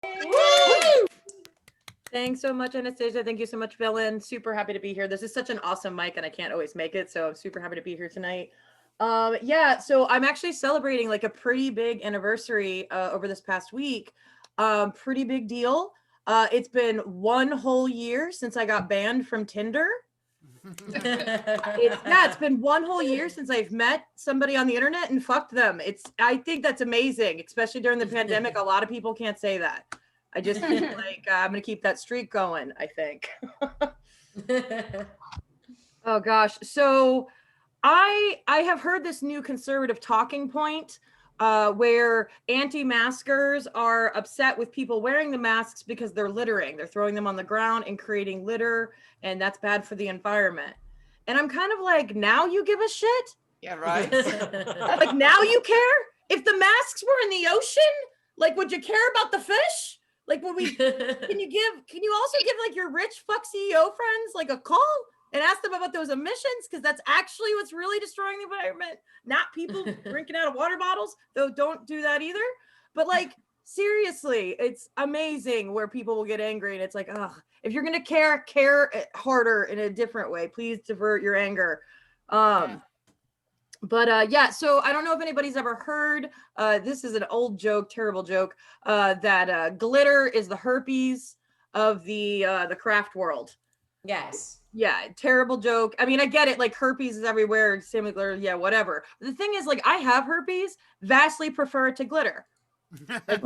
Woo! Thanks so much, Anastasia. Thank you so much, Villian. Super happy to be here. This is such an awesome mic, and I can't always make it, so I'm super happy to be here tonight. Yeah, so I'm actually celebrating like a pretty big anniversary over this past week. Pretty big deal. It's been 1 whole year since I got banned from Tinder. It's been 1 whole year since I've met somebody on the internet and fucked them. I think that's amazing, especially during the pandemic. A lot of people can't say that. I just feel like I'm gonna keep that streak going, I think. Oh gosh. So I have heard this new conservative talking point where anti-maskers are upset with people wearing the masks because they're littering. They're throwing them on the ground and creating litter, and that's bad for the environment. And I'm kind of like, now you give a shit? Yeah, right. Like, now you care? If the masks were in the ocean, like, would you care about the fish? Like, can you also give like your rich fuck CEO friends like a call and ask them about those emissions? Because that's actually what's really destroying the environment, not people drinking out of water bottles, though don't do that either. But like, seriously, it's amazing where people will get angry, and it's like, ugh, if you're gonna care harder in a different way. Please divert your anger. But yeah, so I don't know if anybody's ever heard, this is an old joke, terrible joke, that glitter is the herpes of the craft world. Yes. Yeah, terrible joke. I mean, I get it, like herpes is everywhere, similar, yeah, whatever. The thing is, like, I have herpes, vastly prefer it to glitter. Like,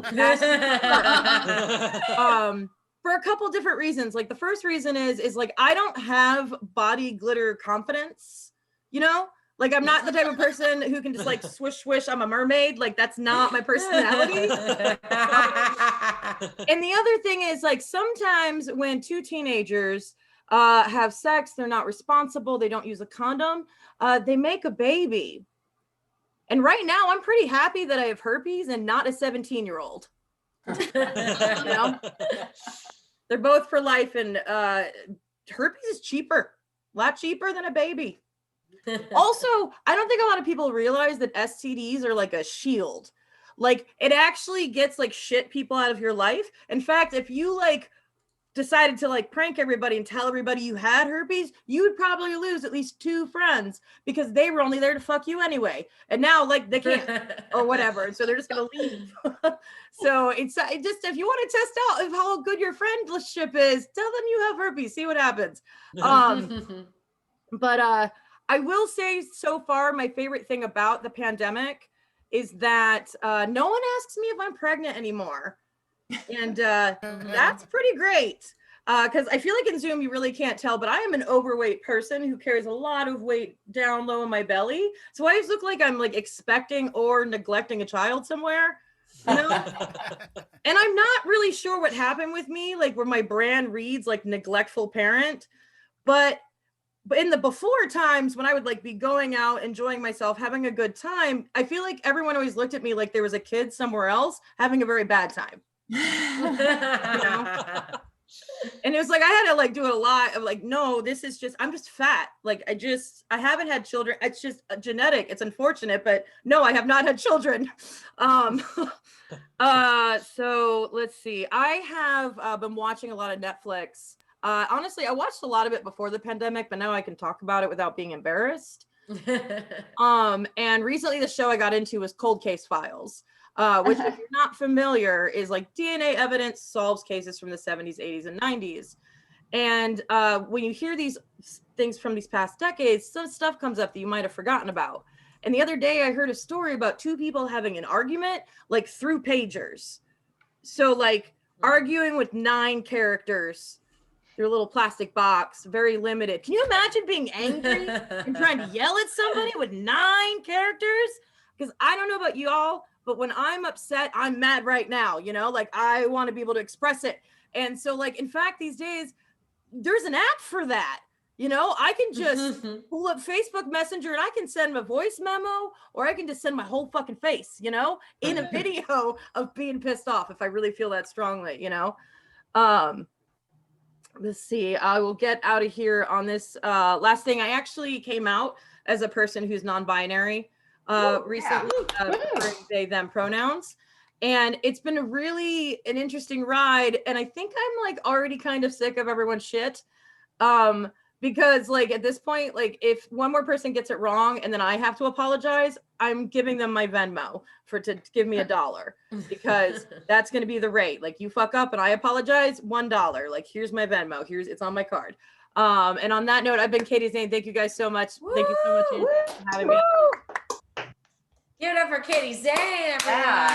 for a couple different reasons. Like, the first reason is like, I don't have body glitter confidence, you know? Like, I'm not the type of person who can just like swish, swish, I'm a mermaid. Like, that's not my personality. And the other thing is, like, sometimes when two teenagers have sex, they're not responsible, they don't use a condom, they make a baby. And right now, I'm pretty happy that I have herpes and not a 17-year-old. You know? They're both for life, and herpes is cheaper, a lot cheaper than a baby. Also, I don't think a lot of people realize that STDs are like a shield. Like, it actually gets like shit people out of your life. In fact, if you like decided to like prank everybody and tell everybody you had herpes, you would probably lose at least 2 friends because they were only there to fuck you anyway. And now like they can't or whatever. So they're just going to leave. So it's just, if you want to test out of how good your friendship is, tell them you have herpes, see what happens. But I will say, so far, my favorite thing about the pandemic is that no one asks me if I'm pregnant anymore. And that's pretty great. Because I feel like in Zoom, you really can't tell, but I am an overweight person who carries a lot of weight down low in my belly. So I always look like I'm like expecting or neglecting a child somewhere, you know? And I'm not really sure what happened with me, like where my brand reads like neglectful parent, but in the before times when I would like be going out, enjoying myself, having a good time, I feel like everyone always looked at me like there was a kid somewhere else having a very bad time. You know? And it was like, I had to like do a lot of like, no, this is just, I'm just fat. Like, I haven't had children. It's just genetic. It's unfortunate, but no, I have not had children. So let's see. I have been watching a lot of Netflix. Honestly, I watched a lot of it before the pandemic, but now I can talk about it without being embarrassed. And recently the show I got into was Cold Case Files, which if you're not familiar is like DNA evidence solves cases from the 70s, 80s, and 90s. And when you hear these things from these past decades, some stuff comes up that you might have forgotten about. And the other day I heard a story about 2 people having an argument like through pagers. So like arguing with 9 characters through a little plastic box, very limited. Can you imagine being angry and trying to yell at somebody with 9 characters? Because I don't know about y'all, but when I'm upset, I'm mad right now, you know? Like, I want to be able to express it. And so, like, in fact, these days, there's an app for that. You know, I can just pull up Facebook Messenger and I can send a voice memo, or I can just send my whole fucking face, you know, in a video of being pissed off if I really feel that strongly, you know? Let's see, I will get out of here on this last thing. I actually came out as a person who's non-binary recently, during they, them pronouns. And it's been really an interesting ride. And I think I'm like already kind of sick of everyone's shit. Because like at this point, like if one more person gets it wrong and then I have to apologize, I'm giving them my Venmo to give me $1 because that's going to be the rate. Like you fuck up and I apologize, $1. Like here's my Venmo. It's on my card. And on that note, I've been Katie Zane. Thank you guys so much. Woo! Thank you so much for having me. Give it up for Katie Zane, everyone. Yeah.